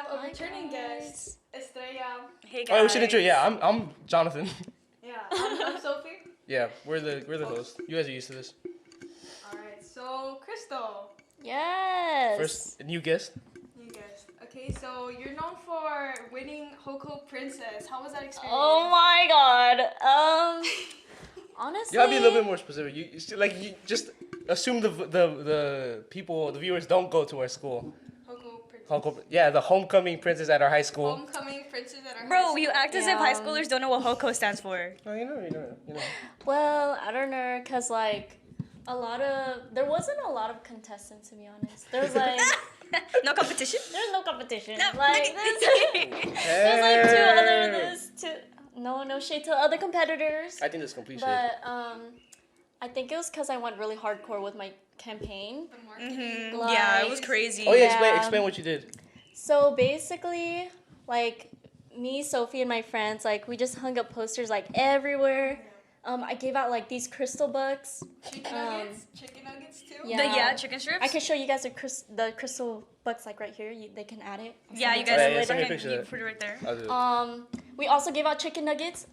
have a returning guest, Estrella. Hey guys. Oh, we should intro. Yeah, I'm Jonathan. Yeah, I'm Sophie. Yeah, we're the host. You guys are used to this. Alright, so Crystal, Yes. First, new guest. you guessed. Okay, so you're known for winning Hoko Princess. How was that experience? Oh my god. Honestly. You gotta be a little bit more specific. You just assume the people, the viewers don't go to our school. Hoko Princess. Yeah, the homecoming princess at our high school. Homecoming Princess at our high Bro, school. you act as if high schoolers don't know what HOCO stands for. Oh, you know. Well, I don't know, cause like there wasn't a lot of contestants, to be honest. There was like No competition? there's no competition. No, Like there's like no shade to other competitors. I think that's complete shit. But I think it was cause I went really hardcore with my campaign. The marketing. Like, Yeah, it was crazy. Oh yeah, Yeah. explain what you did. So basically, like me, Sophie, and my friends, like we just hung up posters like everywhere. I gave out like these crystal books. Chicken nuggets too. Yeah. Chicken strips? I can show you guys the crystal books like right here. They can add it. Yeah, you Oh, guys yeah, later send me a can picture you of that. put it right there. I'll do it. We also gave out chicken nuggets.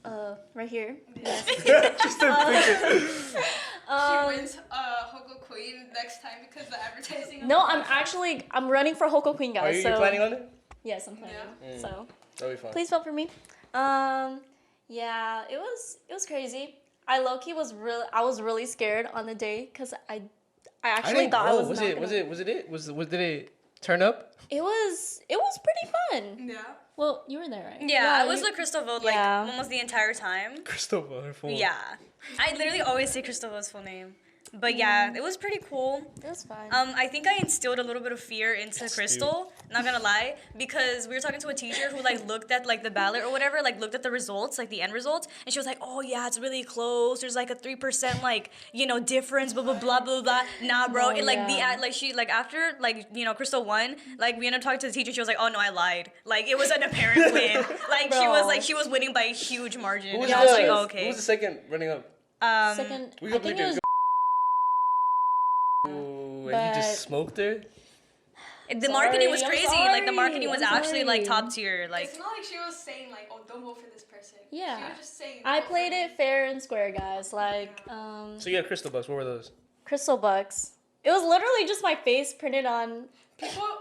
Right here. Just a picture. She wins Hoko Queen next time because the advertising. of No, the I'm running for Hoko Queen, Are guys. you so planning on it? yes, I'm planning. Yeah. So That'll be fun. please vote for me. Yeah, it was crazy. I was really scared on the day because I actually thought I was Was not it? Did it turn up? It was pretty fun. Yeah. Well, you were there, right? Yeah, I was with Crystal Vote like Yeah. almost the entire time. Christopher, her phone. Yeah. I literally always say Crystal Vote's full name. But yeah, it was pretty cool. It was fun. I think I instilled a little bit of fear into Crystal, not gonna lie, because we were talking to a teacher who like looked at like the ballot or whatever, like looked at the results, like the end results, and she was like, oh yeah, it's really close. There's like a 3% like, difference, blah blah blah blah blah. Nah, bro. Oh, It like yeah. she like after like, Crystal won, like we ended up talking to the teacher, she was like, oh no, I lied. Like it was an apparent win. Like she was winning by a huge margin. Who was, And I was like, the, oh, who okay. was the second running up? Second, We I go think bleep it was. Ooh, and you just smoked her? The marketing was Sorry, I'm crazy. Like the sorry, marketing was I'm actually like sorry. top tier. Like It's not like she was saying like, oh, don't vote for this person. Yeah. She was just saying. I vote for played me. it fair and square, guys. Like, So you had crystal bucks. What were those? crystal bucks. It was literally just my face printed on.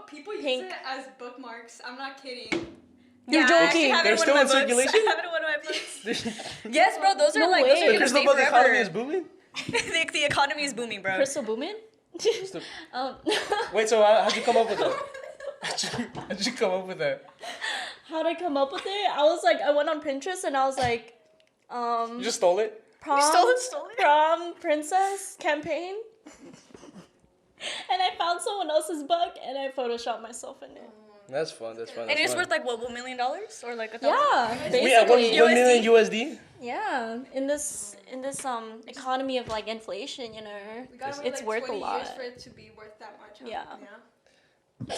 People use Pink. it as bookmarks. I'm not kidding. You're I joking. actually have it They're in one still of in my books. circulation? I have it in one of my books. The Yes, bro. Those are No like way. those are gonna crystal stay bug forever. economy is booming? the economy is booming, bro. Crystal Boomin? um, Wait, so how'd you come up with that? How'd you come up with that? how'd I come up with it? I went on Pinterest and I was like, You just stole it? prom, stole it? prom princess campaign. And I found someone else's book and I photoshopped myself in it. That's fun. And it's worth like what, $1 million or like $1,000? Yeah, basically. We have 1 USD? million USD? Yeah, in this economy of like inflation, We gotta wait it's like worth a 20 lot. years for it to be worth that much. Huh? Yeah.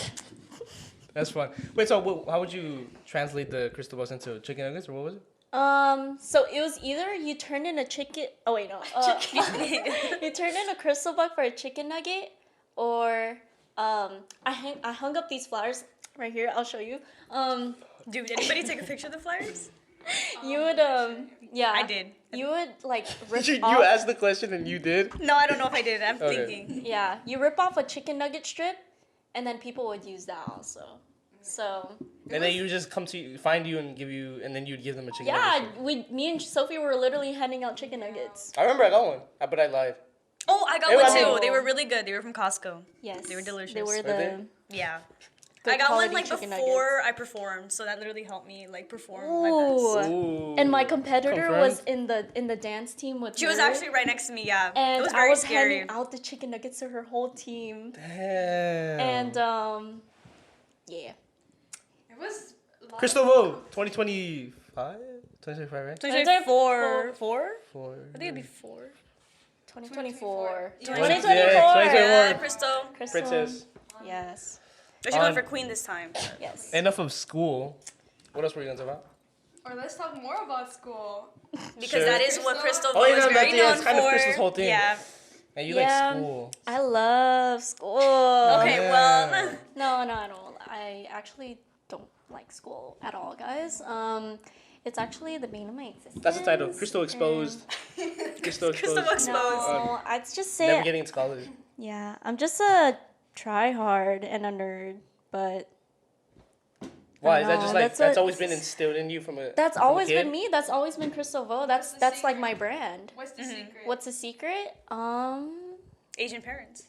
That's fun. Wait, so how would you translate the crystal bucks into chicken nuggets, or what was it? So it was either you turned in a chicken. Oh wait, no. You turned in a crystal buck for a chicken nugget, or I hung up these flowers right here. I'll show you. Dude, anybody take a picture of the flyers? You would yeah. I did. You would like rip You off. asked the question and you did? No, I don't know if I did. I'm Okay. thinking. Yeah, you rip off a chicken nugget strip, and then people would use that also. So And then you just find you and give you, and then you'd give them a chicken yeah, nugget. me and Sophie were literally handing out chicken nuggets. I remember I got one, but I lied. Oh, I got Hey, one I too. mean- They were really good. They were from Costco. Yes, They were delicious. They were Were the they? Yeah. good I got one quality like chicken before nuggets. I performed, so that literally helped me like perform my best. Ooh. Ooh. And my competitor Confirmed? was in the dance team with She was her, actually right next to me, yeah. and it was I very was scary. handing out the chicken nuggets to her whole team. Damn. And yeah. It was. A lot Crystal of Vote 2025? 2025, right? 2024. Four. I think it'd be 4. 2024. 2024. Yeah, 2024. Crystal. Princess. Yes. But she's going On- for queen this time. Yes. Enough of school. What else were you going to talk about? Or let's talk more about school. Because Sure. that is what Crystal? Crystal Oh, yeah, is no, very that's- yeah, known it's kind of for. Crystal's whole thing. Yeah. And you Yeah. like school. I love school. Okay, Yeah. well. No, I don't. I actually don't like school at all, guys. It's actually the bane of my existence. That's the title. Crystal exposed. Crystal exposed. Crystal exposed. No, I'd just say Never getting into college. yeah. I'm just a try hard and a nerd, but Why? Is that No, just like that's that's what- always been instilled in you from a? that's from a always kid? been me. That's always been Crystal Vo. That's the like secret? my brand. What's the secret? What's the secret? Asian parents.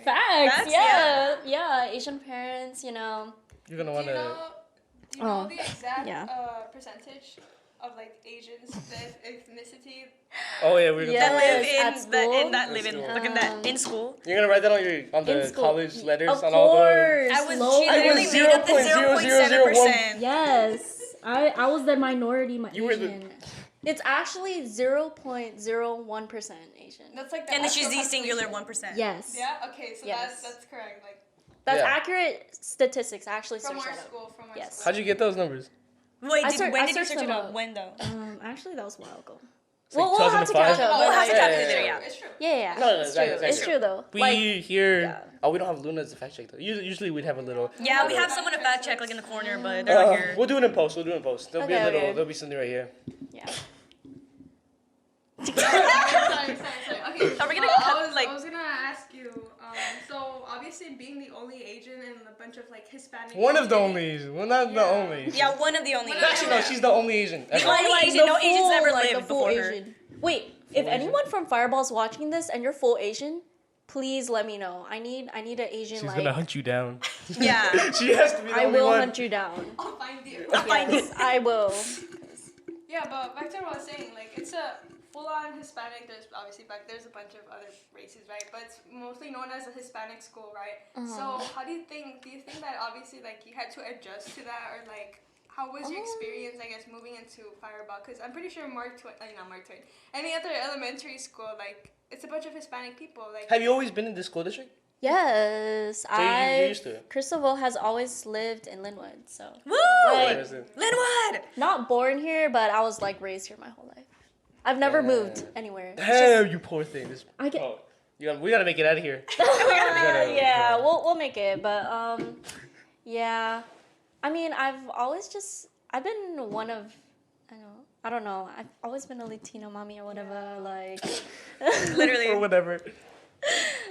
Facts. Facts, Yeah. Yeah. Asian parents. You know. You're gonna Do wanna. you know Oh, the exact yeah. Percentage of like Asians, the ethnicity? Oh yeah, we're gonna. Yeah. That talk live Yes, at in school. that At live in school. look in that in school. You're gonna write that on In the school. college letters Of on all the. course. I was Low- she I literally was made up the 0.0001. 0.7%. Yes. I was the minority. You were the- Asian. It's actually 0.01% Asian. That's like the And then she's actual the singular population. 1%. Yes. Yeah. Okay. So Yes. that's correct. Like That's Yeah. accurate statistics. I actually from searched our that up. school. From our Yes. school. How'd you get those numbers? Wait, I when did you searched search them it up? up. When though? Actually, that was a while ago. It's like We'll have to 2005? catch up. Oh, but we'll have to like- calculate it, yeah. It's true. Yeah. No, it's exactly, true. exactly. It's true though. We Like, here. yeah. Oh, we don't have Luna as a fact check though. Usually we'd have a little. Yeah, we have someone to fact check like in the corner, but they're not here. We'll do it in post. We'll do it in post. There'll be a Okay, little. okay. There'll be something right here. yeah. sorry. Okay. Are we gonna I was gonna ask you. So obviously, being the only Asian and a bunch of like Hispanic. One of the community- only Asians. Well, not the Yeah. only. Yeah, one of the only. Actually, no. She's the only Asian. The Ever. only Asian. No Asians ever lived before her. Wait, if Asian. anyone from Fireball's watching this and you're full Asian, please let me know. I need an Asian She's like. gonna hunt you down. Yeah. She has to be the I only will one. hunt you down. I'll find you. Yes, I will. Yeah, but back to what I was saying, like it's a full-on Hispanic. There's a bunch of other races, right? But it's mostly known as a Hispanic school, right? So how do you think? Do you think that obviously like you had to adjust to that, or like how was your experience? I guess moving into Fireball, because I'm pretty sure not Mark Twain, any other elementary school, like it's a bunch of Hispanic people. Like Have you always been in this school district? Yes, So you're used to it. Crystal has always lived in Linwood, so Woo! Like- Linwood. not born here, but I was like raised here my whole life. I've never moved anywhere. It's Damn, you poor thing. This. I get- Oh, we gotta make it out of here. yeah, we'll make it, but yeah. I mean, I've been one of, I don't know. I've always been a Latino mommy or whatever. Like, Literally. Or whatever.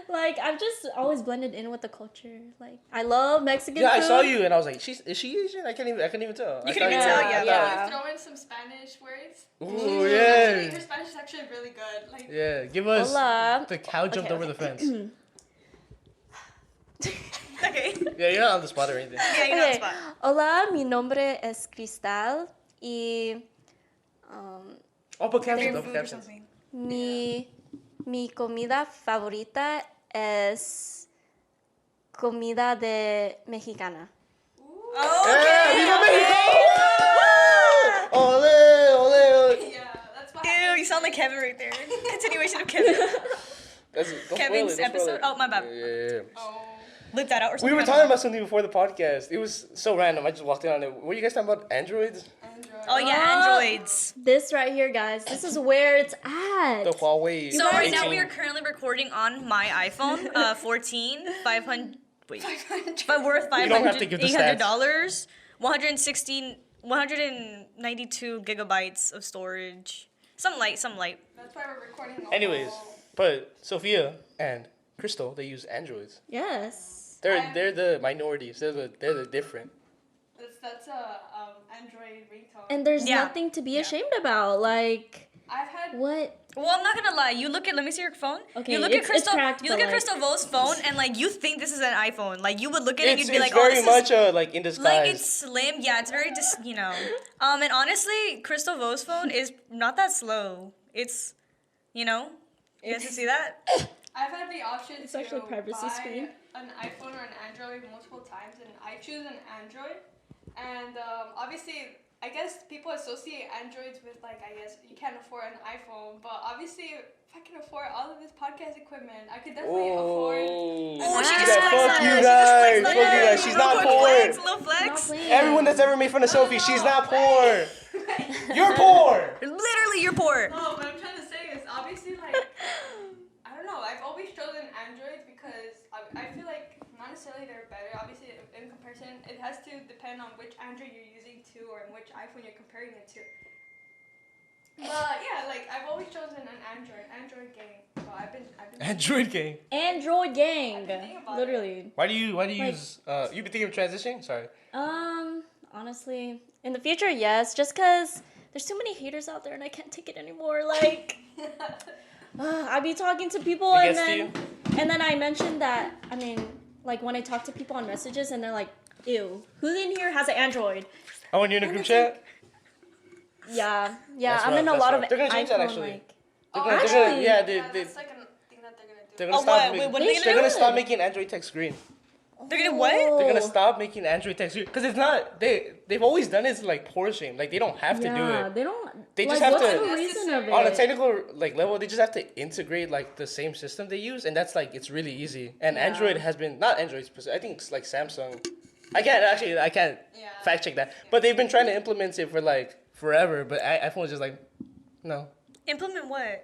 like I've just always blended in with the culture. Like, I love Mexican Yeah, food. I saw you and I was like, is she Asian? I couldn't even tell. You I couldn't even thought tell, were- yeah. I Yeah. you throw in some Spanish words. Ooh, Actually, yeah. her Spanish is actually really good. Like Yeah, give us Hola. the cow jumped Okay, over the fence. Okay. Yeah, you're not on the spot or anything. Yeah, you're not Okay. spot. Hola, mi nombre es Cristal y Oh, put captions. Favorite Don't put food or captions. something. mi comida favorita es comida de mexicana. Yeah, viva Mexico! Ole, ole, ole. yeah, that's why. Ew, you sound like Kevin right there. Continuation of Kevin. That's it. Don't Kevin's spoil it, don't spoil episode? it. Oh, my bad. Yeah. Oh. Look that out or We something. were I don't talking know. about something before the podcast. It was so random. I just walked in on it. Were you guys talking about androids? Android. Oh yeah, androids. This right here, guys. This is where it's at. The Huawei. So right now 18. we are currently recording on my iPhone 14, 500. Wait, but worth You don't have to give the stats. $800, 192 gigabytes of storage. Some light. That's why we're recording. the Anyways, whole- but Sophia and Crystal, they use androids. Yes. They're the minorities. They're the different. that's a Android ringtone. And there's Yeah. nothing to be ashamed about. Like, I've had what? Well, I'm not gonna lie. You look at. Let me see your phone. Okay, You look at it's Crystal. cracked, You look but, at like- Crystal Vo's phone, and like you think this is an iPhone. Like you would look at it, and It's you'd be like, very "Oh, this much is." like in disguise. Like it's slim, yeah. It's very and honestly, Crystal Vo's phone is not that slow. It's, you guys can see that. I've had the option It's to actually a privacy buy screen. an iPhone or an Android multiple times, and I choose an Android. And obviously, I guess people associate Androids with like, I guess you can't afford an iPhone, but obviously, if I can afford all of this podcast equipment, I could definitely afford. Oh, she Yeah, just fuck flexed on you her. guys. She just Fuck flexed you on her. guys. She's Little not quick poor. flex, little Not flex. playing. Everyone that's ever made fun of Sophie, she's not poor. You're poor. Literally, you're poor. No, what I'm trying to say is obviously like, I don't know. I've always chosen Androids because I feel like not necessarily they're better. Obviously, in comparison comparison, it has to depend on which Android you're using to or which iPhone you're comparing it to. But yeah, like I've always chosen an Android gang. So I've been Android gang. Android gang. I've been thinking about Literally. Why do you Like- use? You been thinking of transitioning? Sorry. Honestly, in the future, yes. Just because there's too many haters out there and I can't take it anymore. Like, I be talking to people It and gets to then, and then I mentioned that, I mean, like when I talk to people on messages and they're like, ew, who in here has an Android? Oh, when you're in a group chat. Yeah, That's I'm rough, in a that's lot rough. of They're gonna change that, iPhone, actually. like, They're Oh, gonna, actually? yeah, that's like a thing that they're gonna do. they're gonna Oh, stop. what? Wait, what are they they're gonna gonna do? stop making Android text green. They're gonna what? They're gonna Oh. stop making Android text green because it's not. They've always done it to like poor shame. Like they don't have to do Yeah, it. they don't. They just like, have what's to- the reason of it? On a technical like level, they just have to integrate like the same system they use, and that's like it's really easy. And Yeah. Android has been not Android specific. I think it's like Samsung. I can't Yeah. fact check that, but they've been trying to implement it for like forever. But iPhone is just like, no, Implement what?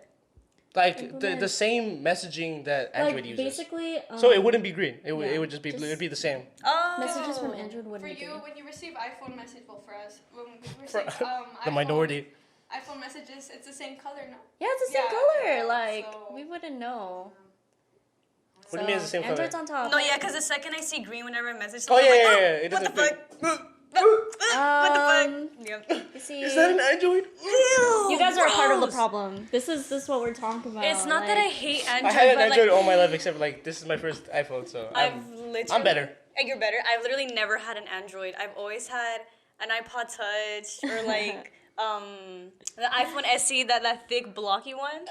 like the Implement- same messaging that Android like, uses. basically. So it wouldn't be green. It would yeah, it would just be blue. just- It'd be the same. Oh. Messages from Android wouldn't For be you, green. when you receive iPhone message, well, for us, when we For receive the minority. iPhone messages, it's the same color, no? Yeah, it's the same Yeah, color. yeah, Like so- we wouldn't know. What do you mean it's the same color? Android's on top. No, yeah, because the second I see green whenever I message Oh someone, yeah, I'm yeah, like, yeah. It what the doesn't fuck? fit. What the Um, fuck? Yeah. You see, Is that an Android? you guys are a part of the Gross. problem. This is what we're talking about. It's not that I hate I Android, had an but Android like, all my life except like this is my first iPhone, so I've literally. I'm better. You're better. I've literally never had an Android. I've always had an iPod Touch or like the iPhone SE, that thick blocky one.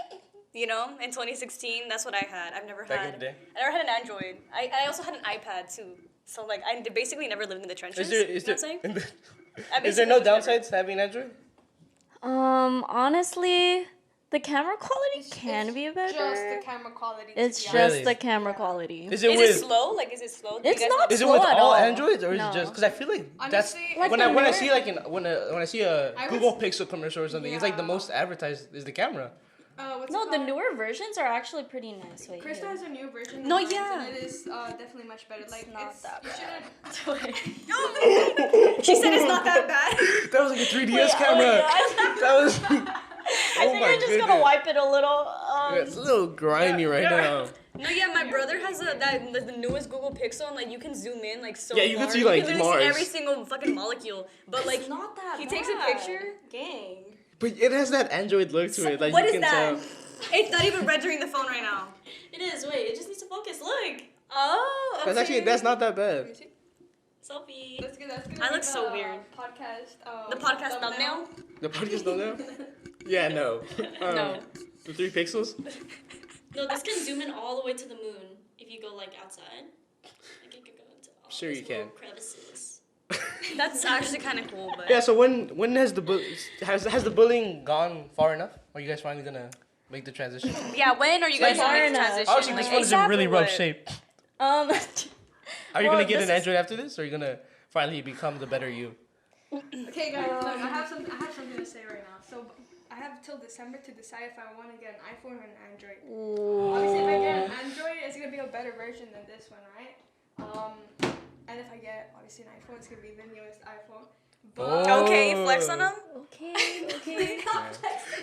You know, in 2016, that's what I had. I've never Back in had. the day. I never had an Android. I also had an iPad too. So like I basically never lived in the trenches. Is there you know what I'm saying? is I there no basically was never- downsides to having Android? Honestly, the camera quality It's can be better. Just the camera quality. It's to just be honest. Really? the camera quality. Is it Is with it slow? Like, is it slow? Do you It's guys not know? is it slow with at all all. Androids or is No. it just because I feel like that's Honestly, Like when the I newer- see like when I see a I Google was- Pixel commercial or something, it's like the Yeah. most advertised is the camera. What's No, it the called? newer versions are actually pretty nice. Wait, Krista here. has a new version. No, of mine, yeah. And it is definitely much better. Like not it's that you bad. shouldn't. She said it's not that bad. That was like a 3DS Wait, camera. oh, yeah. That was. I think I'm just gonna wipe it a little. It's a little grimy right now. No, yeah, my brother has the newest Google Pixel, and like you can zoom in like so. Yeah, you can far. see, like, you can literally see Mars. every single fucking molecule. But like, It's not that he bad. takes a picture. Gang. But it has that Android look to it. Like What you is can that? tell. It's not even rendering the phone right now. It is. Wait, it just needs to focus. Look. Oh, okay. That's not that bad. Selfie. That's good. That's good. I look so weird. Podcast. The podcast thumbnail. The podcast don't know? Yeah, no. No. The 3 pixels? No, this can zoom in all the way to the moon if you go like outside. Like it could go into all Sure those you can. little crevices. That's actually kind of cool, but Yeah, so when has the bullying gone far enough? Are you guys finally gonna make the transition? yeah. When are you guys Far making the enough. transition? Obviously, this one is in ASAP really or rough what? shape. Um. Are you Well, gonna get this an is- Android after this, or are you gonna finally become the better you? Okay, guys. Look, I have something to say right now. So I have till December to decide if I want to get an iPhone or an Android. Obviously, if I get an Android, it's gonna be a better version than this one, right? And if I get obviously an iPhone, it's gonna be the newest iPhone. But Okay, flex on them. Okay. Okay.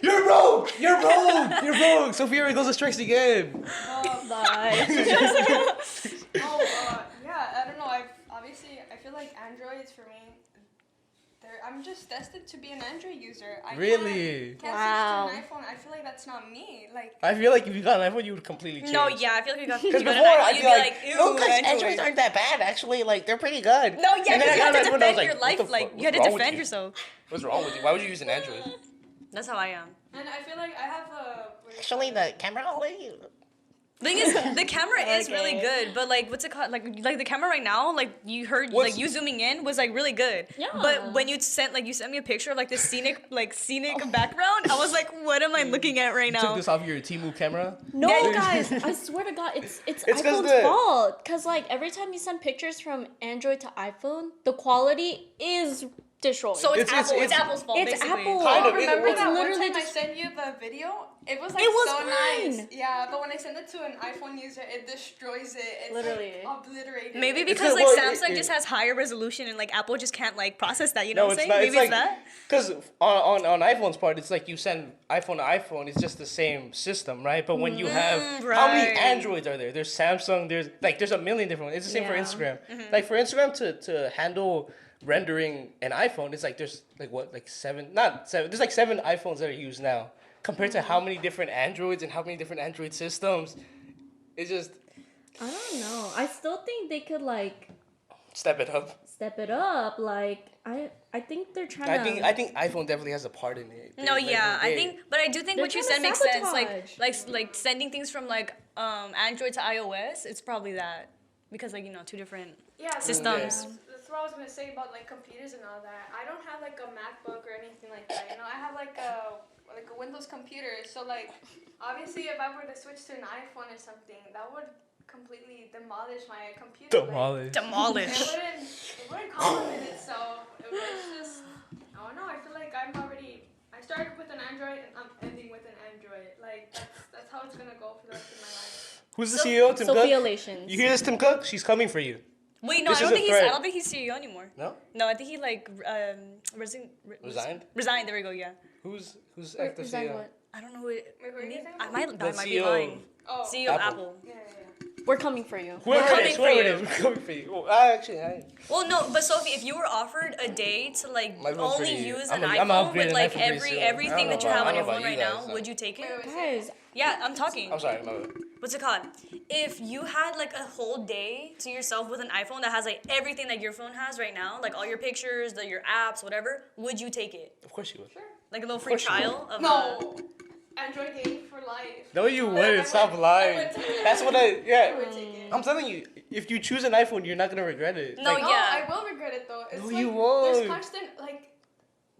You're rogue! You're rogue! You're rogue! Sophia goes to strikes again. Bye. Yeah, I don't know. I feel like Androids for me. I'm just destined to be an Android user. I Really? Can't Wow. switch to an iPhone. I feel like that's not me. Like. I feel like if you got an iPhone, you would completely change. No, yeah, I feel like you got. Because you got before, an iPhone, I'd you'd be like, ew, no, guys, Android. Androids aren't that bad, actually. Like, they're pretty good. No, yeah, And then because I you have got to an iPhone, I was defend like, your what life. the Like fuck? you had to What's wrong with defend you? yourself. What's wrong with you? Why would you use an Android? That's how I am. And I feel like I have a. Actually, the camera only. Thing is, the camera is really Okay. good, but like, what's it called? Like the camera right now, like you heard, What's- like you zooming in was like really good. Yeah. But when you sent me a picture of like this scenic background, I was like, what am I looking at right Took now? this off your Temu camera. No, Yeah. guys, I swear to God, it's 'cause iPhone's the- fault. Cause like every time you send pictures from Android to iPhone, the quality is destroyed. So it's It's- Apple. it's- It's Apple's fault, it's basically. Apple. Kind of. Remember It's that one literally time I just- sent you the video? It was like It was so fine. nice. Yeah, but when I send it to an iPhone user, it destroys it. It's Literally. like obliterated. Maybe It's because good, like well, Samsung it- just has higher resolution and like Apple just can't like process that. You know No, what I'm it's saying? not. Maybe It's it's like that. because on iPhone's part, it's like you send iPhone to iPhone. It's just the same system, right? But when you have how many right. Androids are there? There's Samsung. There's a million different ones. It's the same for Yeah. Instagram. Mm-hmm. Like for Instagram to handle rendering an iPhone, it's like there's like what like seven, not seven. There's like 7 iPhones that are used now compared to how many different Androids and how many different Android systems. It's just I don't know. I still think they could like step it up. step it up. Like I think they're trying to. I think iPhone definitely has a part in it. No, Like, yeah, I they- think, but I do think They're what you trying said to makes sense. sabotage. Like sending things from like Android to iOS. It's probably that because like two different. Yeah, systems. That's what I was gonna say about like computers and all that. I don't have like a MacBook or anything like that. I have like a Windows computer. So like, obviously, if I were to switch to an iPhone or something, that would completely demolish my computer. Like, Demolish. it wouldn't complement it. So it was just, I don't know. I feel like I started with an Android and I'm ending with an Android. Like that's how it's gonna go for the rest of my life. Who's the CEO? Tim Sophia Cook. Relations. You hear this, Tim Cook? She's coming for you. Wait, no, This I is don't a think threat. I don't think he's CEO anymore. No? No, I think he like Resigned? Resigned. There we go. Yeah. Who's active Is that CEO? what? I don't know. Who it, Wait, who are you maybe- thinking I about? might The be CEO lying. Oh, CEO of Apple. Apple. yeah. We're coming for you. Whoever coming it is, for whoever it you. is, we're coming for you. Well, I Well, no, but Sophie, if you were offered a day to like My phone's only pretty- use I'm an gonna iPhone upgrade with an like iPhone pretty every soon. everything I that don't you know have about- on your I don't phone know right about you now, guys, would you take it? Guys, Yeah, I'm talking. I'm sorry, my bad. What's it called? If you had like a whole day to yourself with an iPhone that has like everything that your phone has right now, like all your pictures, your apps, whatever, would you take it? Of course you would. Like a little free course you trial of No. Android game for life. No, you I wouldn't. Stop would- lying. I would take it. That's what I yeah. would take it. I'm telling you, if you choose an iPhone, you're not gonna regret it. No, Like, No, yeah. I will regret it though. It's No, like, you won't. There's constant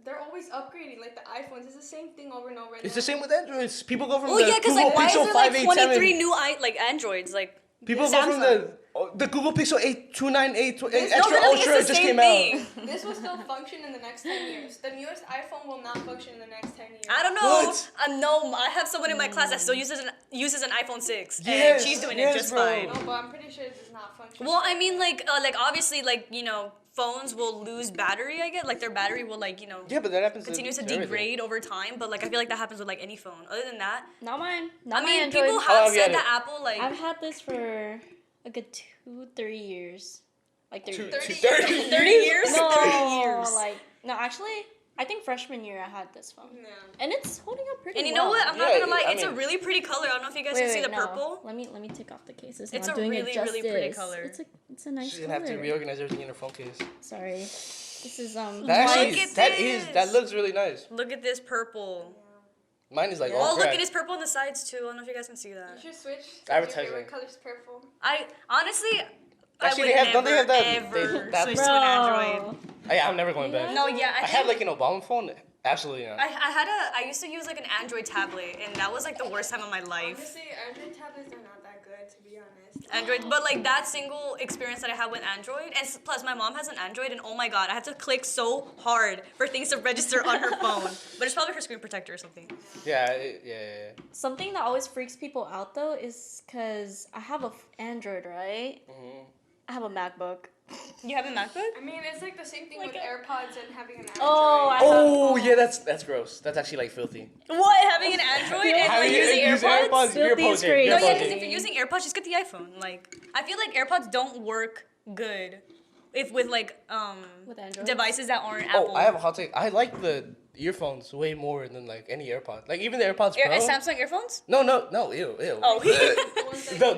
they're always upgrading. Like the iPhones, it's the same thing over and over. It's the same with Androids. People go from Oh the yeah, because Google like why is Pixel there like 587. 23 new Androids? Like People go from Samsung. the Google Pixel 829, No, extra literally, ultra it's the just same came thing. out. This will still function in the next 10 years. The newest iPhone will not function in the next 10 years. I don't know. What? No, I have someone in my class that still uses an iPhone 6, Yes, and she's doing yes, it just bro. fine. No, but I'm pretty sure it does not function. Well, I mean, like obviously, phones will lose battery. I guess like their battery will Yeah, but that happens. continue to everything. degrade over time. But like I feel like that happens with like any phone. Other than that, not mine. Not I my mean, Android. people How long have have you said had that Apple like I've had this for a good 2-3 years. Like 30 years. 30 years. No, 30 years. no, actually, I think freshman year I had this phone, Yeah. and it's holding up pretty. And you well. know what? I'm not Yeah, gonna lie. I It's a mean- really pretty color. I don't know if you guys Wait, can see wait, the no. purple. Let me take off the case. It's It's not a doing really, it really pretty justice. color. It's a nice She's gonna have to color. reorganize everything in her phone case. Sorry, this is That Look actually, at that this. looks really nice. Look at this purple. Mine is like Oh, all look cracked. at his purple on the sides too. I don't know if you guys can see that. You should switch. Advertising. Your favorite color's purple. I honestly, Actually, I they would have- don't they have that- ever that- switch Bro. to an Android. I'm never going back. No, yeah, I had like an Obama phone. Absolutely not. I used to use like an Android tablet, and that was like the worst time of my life. Honestly, Android tablets are not that good, to be honest. Android, but like that single experience that I had with Android, and plus my mom has an Android, and oh my god, I had to click so hard for things to register on her phone. But it's probably her screen protector or something. Yeah. something that always freaks people out though is because I have a Android, right? Mhm. I have a MacBook. You have a MacBook? I mean, it's like the same thing Like with a- AirPods and having an Android. Oh, I Oh yeah, that's gross. That's actually like filthy. What? Having an Android and How like you using use AirPods? You're Filthy is posing. crazy. You're No, yeah, posing. because if you're using AirPods, just get the iPhone. Like, I feel like AirPods don't work good if with like With Android? devices that aren't Apple. Oh, I have a hot take. I like the earphones way more than like any AirPods. Like even the AirPods Pro. Samsung earphones? No, ew. Oh.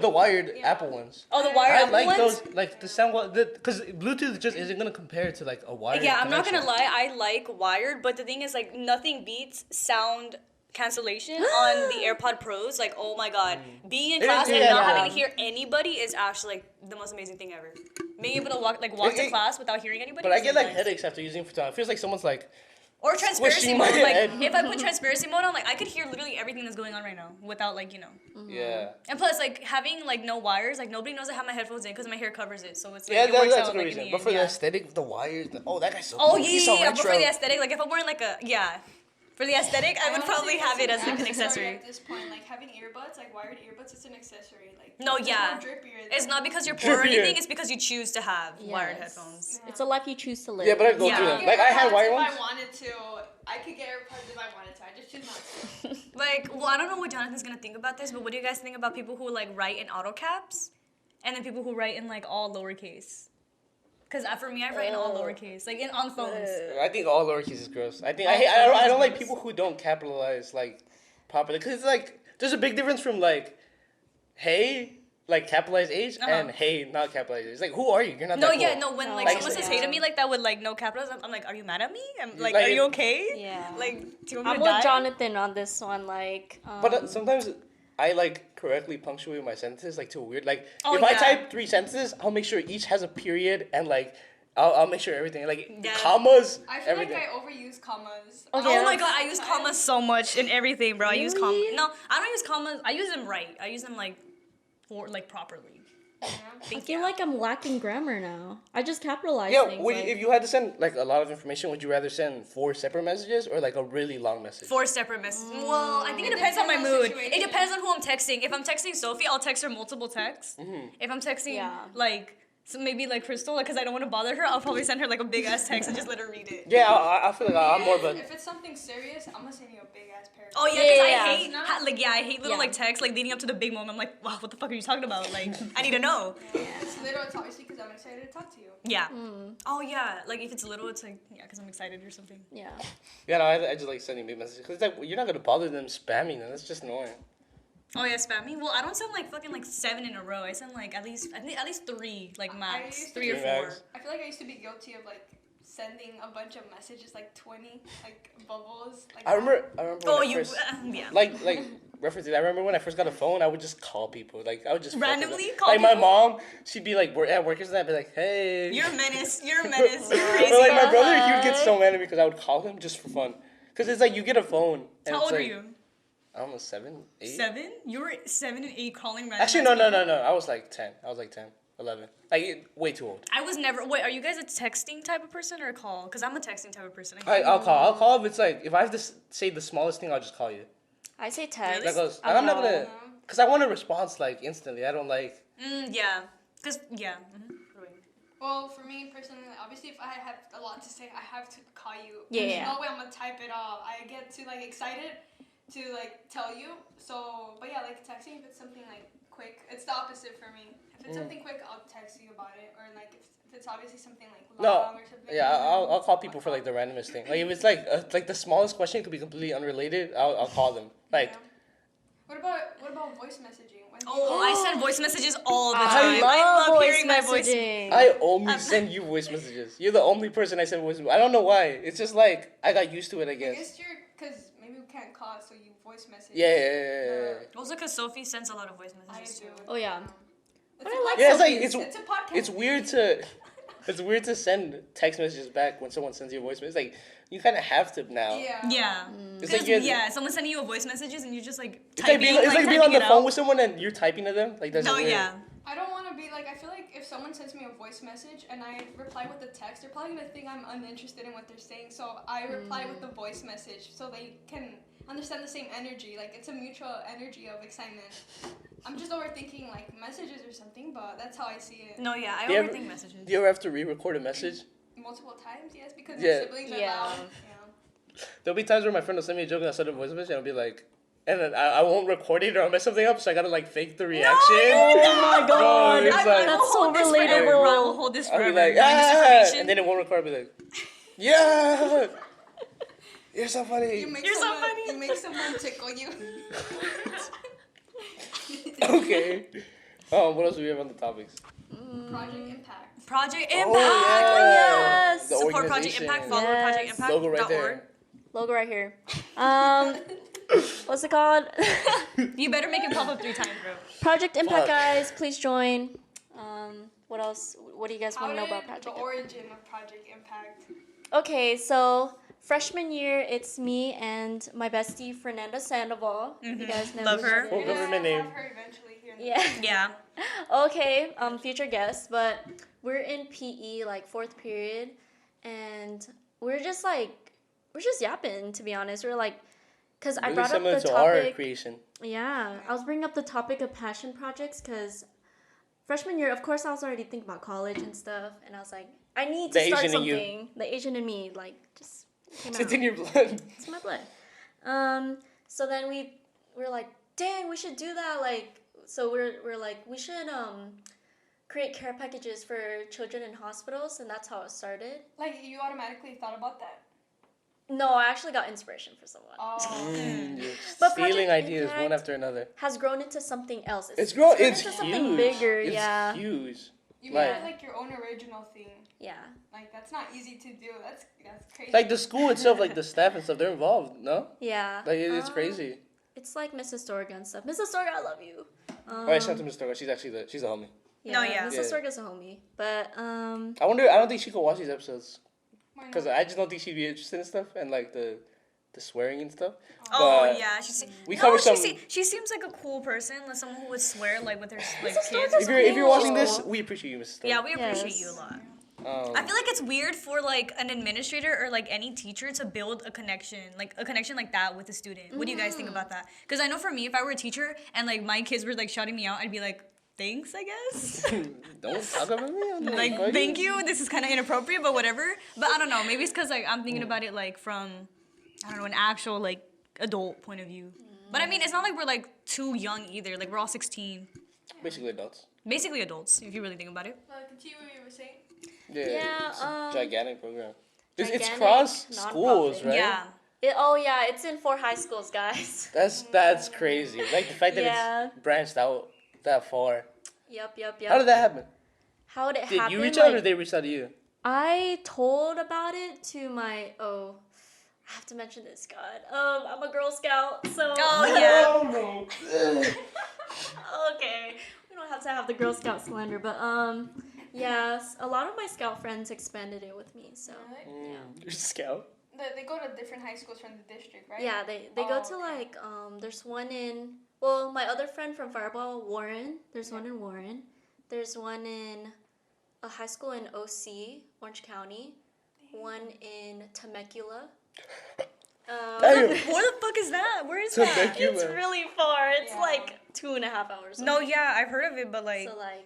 the wired Apple ones. Oh, the wired I Apple like ones? those, like the sound, because Bluetooth just isn't gonna compare to like a wired. Yeah, I'm not gonna connection. lie, I like wired, but the thing is like nothing beats sound cancellation on the AirPod Pros. Like, oh my god, being in It class is, and yeah, not yeah. having to hear anybody is actually like the most amazing thing ever. Being able to walk to It- class without hearing anybody. But I is get like nice. headaches after using it for time. It feels like someone's like Or transparency Squishing mode. my Like, head. if I put transparency mode on, like, I could hear literally everything that's going on right now without, like, you know. Yeah. And plus, like, having, like, no wires, like, nobody knows I have my headphones in because my hair covers it. So it's, like, Yeah, it works that's out, a good like, reason. in the But end, for the yeah. aesthetic, the wires, that guy's so Oh, cool. yeah, He's so but for retro. the aesthetic, like, if I'm wearing, like, for the aesthetic, I would probably have it as, like, an accessory. At this point, like, having earbuds, like, wired earbuds, it's an accessory. Like, No, it's yeah. more drippier It's than- not because you're poor or Drippier. anything, it's because you choose to have wired Yes. headphones. It's a life you choose to live. Yeah, but I go Yeah. through I them. could Like, get I had AirPods wired if ones. I wanted to. I could get AirPods if I wanted to. I just choose not to. Like, well, I don't know what Jonathan's gonna think about this, but what do you guys think about people who, like, write in auto caps and then people who write in, like, all lowercase? Because for me, I write in all lowercase, like, on phones. I think all lowercase is gross. I think All I don't lowercase like is people who don't capitalize like properly because it's like there's a big difference from like hey like capitalized H and hey not capitalized H. It's like who are you? You're not. No, that cool. yeah, no. When like No. someone says hey to me like that with like no capitals, I'm like, are you mad at me? I'm like, Like- are you okay? Yeah. Like, do you want me I'm to with die? Jonathan on this one. Like, But sometimes I like correctly punctuate my sentences like to a weird like Oh, if I yeah. type 3 sentences, I'll make sure each has a period and like I'll make sure everything like Yeah. commas I feel everything. like I overuse commas. Okay. Oh my god, I use commas so much in everything, bro. I use commas. Really? No, I don't use commas. I use them right. I use them like properly. I Thank feel you. like I'm lacking grammar now. I just capitalize Yeah, things. would, like, if you had to send like a lot of information, would you rather send 4 separate messages or like a really long message? 4 separate messages. Well, I think it depends on my depends on the mood. It situation. depends on who I'm texting. If I'm texting Sophie, I'll text her multiple texts. If I'm texting Yeah. like so maybe like Crystal, like because I don't want to bother her, I'll probably send her like a big ass text and just let her read it. Yeah, I feel like I'm more of a. If it's something serious, I'm gonna send you a big ass paragraph. Oh yeah, because Yeah. I hate I hate little Yeah. like texts like leading up to the big moment. I'm like, wow, what the fuck are you talking about? Like, I need to know. It's little. It's obviously because I'm excited to talk to you. Yeah. Oh yeah, like if it's little, it's like yeah, because I'm excited or something. yeah. Yeah, no, I just like sending big messages because like you're not gonna bother them spamming them. That's just annoying. Oh yeah, spam me. Well, I don't send like fucking like 7 in a row. I send like at least 3 like max, used to 3 or be 4. max. I feel like I used to be guilty of like sending a bunch of messages, like 20, like bubbles. Like I remember. Oh when I you first, yeah. like references. I remember when I first got a phone, I would just call people. Like I would just fuck with Randomly them. call Like my people? mom, she'd be like at work or something. I'd be like, hey. You're a menace. You're a menace. You're crazy. Or like my brother, he would get so mad at me because I would call him just for fun. Because it's like you get a phone. And How it's old are like, you? I don't know, 7, 8. 7? You were 7 and 8 calling random. Actually, ass no. people? I was like 10. I was like 10, 11. Like way too old. I was never. Wait, are you guys a texting type of person or a call? Because I'm a texting type of person. I'll call. I'll call if it's like if I have to say the smallest thing, I'll just call you. I say text. That goes. I I'm not know. gonna. Cause I want a response like instantly. I don't like. Yeah. Because yeah. Well, for me personally, obviously, if I have a lot to say, I have to call you. Yeah. There's no way I'm gonna type it all. I get too like excited to like tell you. So, but yeah, like texting, if it's something like quick, it's the opposite for me. If it's something quick, I'll text you about it. Or like if it's obviously something like long or something. Yeah, I'll call people for like the randomest thing. Like if it's like the smallest question could be completely unrelated. I'll call them. Like. Yeah. What about voice messaging? When Oh, I send voice messages all the I time. love voice hearing my voice. messaging. I only send you voice messages. You're the only person I send voice messages. I don't know why. It's just like I got used to it. I I guess. guess you're because maybe we can't call, so you voice message. Yeah. Also, because Sophie sends a lot of voice I messages do. too. Oh yeah. It's But a I like Yeah, it's podcast. like It's a podcast. it's weird to. It's weird to send text messages back when someone sends you a voice message. Like you kind of have to now. Yeah. Yeah. It's Because like you're, someone's sending you a voice messages and you're just like It's typing. like being on typing the it phone out. with someone and you're typing to them. Like that's No, weird. yeah. I don't want to be like, I feel like if someone sends me a voice message and I reply with a text, they're probably going to think I'm uninterested in what they're saying. So I reply with the voice message so they can understand the same energy. Like it's a mutual energy of excitement. I'm just overthinking like messages or something, but that's how I see it. No, yeah. I Do you ever- overthink messages. Do you ever have to re-record a message? Multiple times, yes, because Yeah. my siblings are Yeah. loud. There'll be times where my friend will send me a joke and I'll send a voice message and I'll be like, and then I won't record it or I'll mess something up, so I gotta like fake the reaction. Oh my god. it's like- That's so this forever, bro. I will relatable. hold this I'll forever. be like, Knowing this ah, information. and then it won't record. I'll be like, yeah, you're so funny. You make You're so someone, funny. You make someone tickle you. Okay. What else do we have on the topics? Project Impact. Project Impact. Oh, yeah. yes. The Support Project organization. Impact. Follow Yes. Project Impact. Logo right there. Logo right here. What's it called? You better make it pop up 3 times, bro. Project Impact, Fuck. guys. Please join. What else? What do you guys How want to know did about Project the Impact? origin of Project Impact? Okay, so freshman year, it's me and my bestie Fernanda Sandoval. You guys know Love each her. other. Oh, government name. Have her eventually here. Yeah. Yeah. Okay, future guest, but we're in PE, like 4th period, and we're just yapping, to be honest. We're like, because I Really brought up similar the to our topic. creation. Yeah, I was bringing up the topic of passion projects because freshman year, of course, I was already thinking about college and stuff, and I was like, I need to The start Asian in you. something. The Asian in me, like, just came It's out. in your blood. It's my blood. So then we're like, dang, we should do that. Like, so we're like, we should create care packages for children in hospitals, and that's how it started. Like, you automatically thought about that? No, I actually got inspiration for someone. Oh. You're But stealing Project ideas one Impact after another. Has grown into something else. It's grown It's into huge. something bigger. It's Yeah. huge. You Like- made it like your own original thing. Yeah. Like, that's not easy to do. That's crazy. Like the school itself, like the staff and stuff, they're involved. No, Yeah. like it's crazy. It's like Mrs. Storga and stuff. Mrs. Storga, I love you. Oh, I shout to Miss Storga. She's actually she's a homie. No, yeah. Mrs. Yeah. Storga's a homie. But, I wonder. I don't think she could watch these episodes Why not? because I just don't think she'd be interested in stuff and like the swearing and stuff. Oh But yeah, we no, covered some. she seems like a cool person, like someone who would swear like with her like Mrs. kids. Storga's If you're watching cool. this, we appreciate you, Miss Storga. Yeah, we appreciate Yes. you a lot. Um, I feel like it's weird for like an administrator or like any teacher to build a connection like that with a student. What do you guys think about that? Because I know for me, if I were a teacher and like my kids were like shouting me out, I'd be like, thanks, I guess. don't talk about me. I'm Like, fucking- thank you. This is kind of inappropriate, but whatever. But I don't know. Maybe it's because like I'm thinking about it like from I don't know an actual like adult point of view. But I mean, it's not like we're like too young either. Like we're all 16, Basically adults. basically adults if you really think about it. Continue what you were saying. Yeah, it's a gigantic program. It's gigantic cross nonprofit. schools, right? Yeah. It's in 4 high schools, guys. That's crazy. Like the fact that Yeah. it's branched out that far. Yep. How did that happen? How did it Did happen? you reach out or Like, they reached out to you? I told about it to my I have to mention this. God, I'm a Girl Scout, so Oh yeah. Oh no. okay, we don't have to have the Girl Scout slander, but yes, a lot of my Scout friends expanded it with me. So Really? You're a scout. They go to different high schools from the district, right? yeah, they go to like there's one in my other friend from Fireball, Warren. There's one in Warren. There's one in a high school in OC, Orange County. One in Temecula. Damn. Where the fuck is that? Where is that? Temecula. It's really far. It's Yeah. like 2.5 hours. No, away. yeah, I've heard of it, but like So like,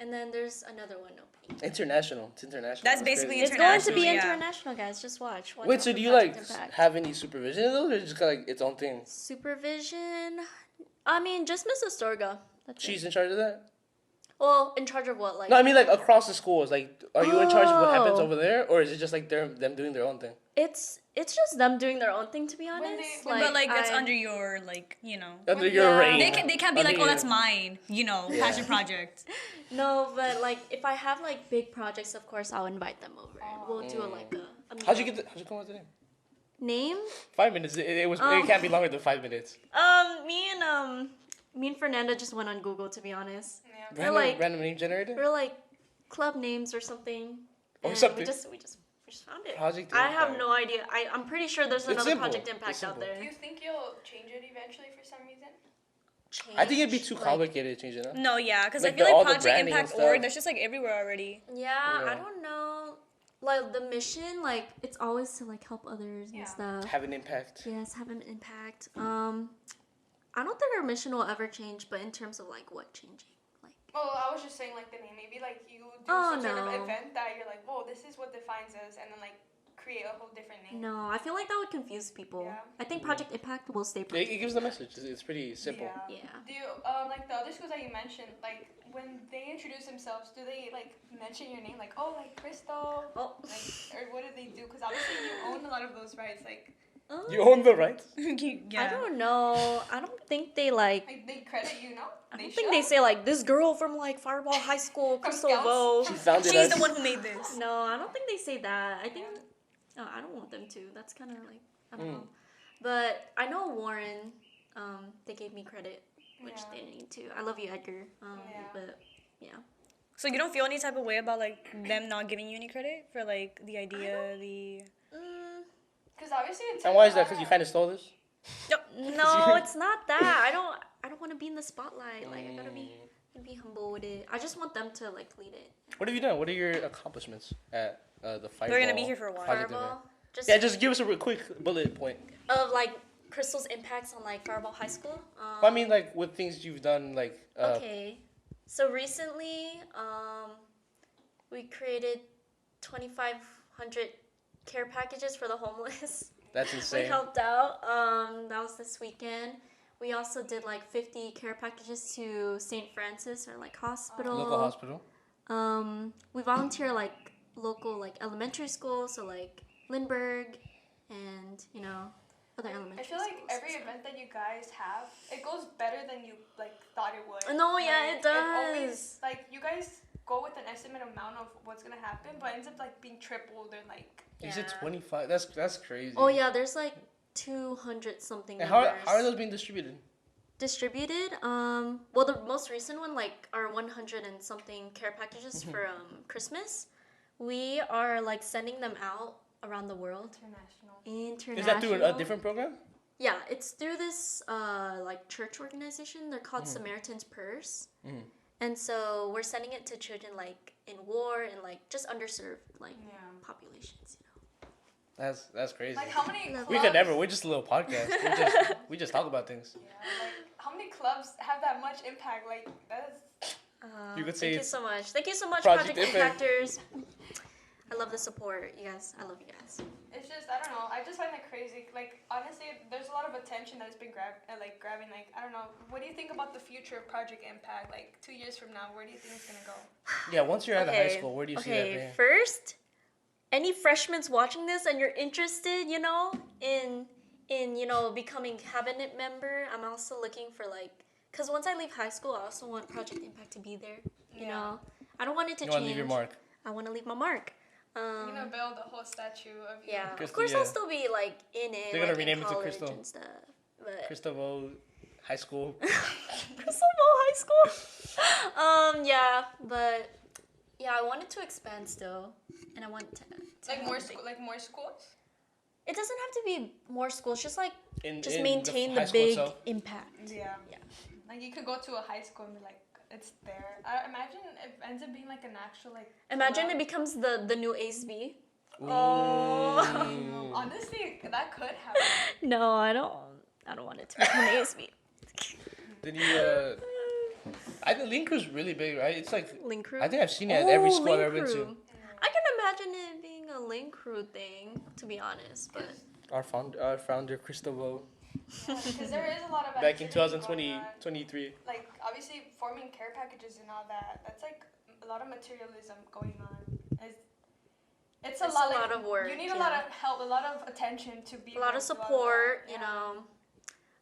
and then there's another one opening. International. It's international. That's basically crazy. It's going to be International, yeah. international, guys. Just watch. Watch Wait, out so for do you Project like Impact. have any supervision of those, or just got like its own thing? Supervision? I mean, just Mrs. Storga. That's She's it. in charge of that. Well, in charge of what? Like, No, I mean like across the schools. Like, are you in charge of what happens Oh. over there, or is it just like them doing their own thing? it's just them doing their own thing. To be honest, they- but like it's I- under your like Under Yeah. your reign. they can't be like, Under oh, your- that's mine, Yeah. passion project. No, but like if I have like big projects, of course I'll invite them over. And we'll do like a How'd you meetup. how'd you come up with the name? Name? 5 minutes. It can't be longer than 5 minutes. Me and Fernanda just went on Google, to be honest. Yeah. We're like- Random name generator. We're like club names or something. Or and something. We just found it. Project I have Impact. no idea. I'm pretty sure there's another simple. Project It's Impact out simple. there. Do you think you'll change it eventually for some reason? I think it'd be too Like- complicated to change it up. No, yeah, because Like I feel all like the Project branding and Impact stuff. org, that's just like everywhere already. Yeah, Yeah. I don't know. Like the mission, like it's always to like help others Yeah. and stuff. Have an impact. Yes, have an impact. I don't think our mission will ever change, but in terms of like what changing, like Well, I was just saying like the name. Maybe like you do Oh, some sort of no. event that you're like, whoa, this is what defines us, and then like create a whole different name. no, I feel like that would confuse people. Yeah. I think Project Impact will stay. It gives the message. It's pretty simple. Yeah. Yeah. Do you like the other schools that you mentioned? Like when they introduce themselves, do they like mention your name? Like Crystal? Oh. Like, or what do they do? Because obviously you own a lot of those rights. Like You own the rights. Yeah. I don't know. I don't think they like. they credit you, no? I don't think they say like this girl from like Fireball High School, Crystal Scouts? Vo. She founded She's us. the one who made this. No, I don't think they say that. I think I don't want them to. That's kind of like I don't know. But I know Warren. They gave me credit, which Yeah. they need to. I love you, Edgar. Yeah. But yeah. So you don't feel any type of way about like them not giving you any credit for like the idea, the Because obviously it's. And why is that? Because you kind of stole this? No, it's not that. I don't want to be in the spotlight. Like I gotta be humble with it. I just want them to like lead it. What have you done? What are your accomplishments at the Fireball? We're gonna be here for a while. project event? Fireball. Just give us a real quick bullet point. Of like Crystal's impacts on like Fireball High School. I mean, like with things you've done, like. Okay, so recently, we created 2,500 care packages for the homeless. That's We insane. helped out. That was this weekend. We also did like 50 care packages to St. Francis or like hospital. Local hospital. We volunteer like local like elementary schools, so like Lindbergh, and you know other elementary. I feel like schools every and stuff. event that you guys have, it goes better than you like thought it would. No, yeah, Like, it does. always like you guys go with an estimate amount of what's gonna happen, but it ends up like being tripled or like. Is it Yeah. 25? That's crazy. Oh yeah, there's like 200 something And members. how are those being distributed? Distributed? Well, the most recent one, like our 100 and something care packages for Christmas, we are like sending them out around the world. International. Is that through a different program? Yeah, it's through this like church organization. They're called Samaritan's Purse. And so we're sending it to children like in war and like just underserved like populations, you know. That's crazy. Like how many? Clubs, We could never. We're just a little podcast. We just talk about things. Yeah, like how many clubs have that much impact? Like that's. You could say Thank you it's so much. Thank you so much, Project Project Impact. Impactors. I love the support, you guys. I love you guys. It's just I don't know. I just find it crazy. Like honestly, there's a lot of attention that's been grabbing. Like I don't know. What do you think about the future of Project Impact? Like 2 years from now, where do you think it's gonna go? Yeah, once you're out of high school, where do you see that being? First, any freshmen watching this and you're interested, you know, in you know becoming cabinet member, I'm also looking for like, cause once I leave high school, I also want Project Impact to be there. You know, I don't want it to You change. want to leave your mark. I want to leave my mark. You're gonna build a whole statue of you. Yeah, Crystal, of course yeah. I'll still be like in it. They're gonna like, rename in it to college Crystal. and stuff. But Cristobal High School. Crystal High School. Yeah, but yeah, I wanted to expand still, and I want to Like have more a big- like more schools. It doesn't have to be more schools. Just like In maintain high the school big itself. impact. Yeah. Yeah. Like you could go to a high school and be like, it's there. I imagine it ends up being like an actual like. Imagine club. it becomes the new ASB. Oh. Honestly, that could happen. No, I don't want it to become an ASB. Did you? I think Link Crew's really big, right? It's like Link crew. I think I've seen it at every Oh, school I've Link ever been to. crew. I can imagine it being a link crew thing, to be honest, but. Our founder Cristobal, Because there is a lot of back in activity 2020, going on. 23. Like obviously forming care packages and all that. That's like a lot of materialism going on. It's a It's lot, a like, lot of work, You need a lot yeah. of help, a lot of attention to be. A lot able of to do all support, that. you Yeah. know.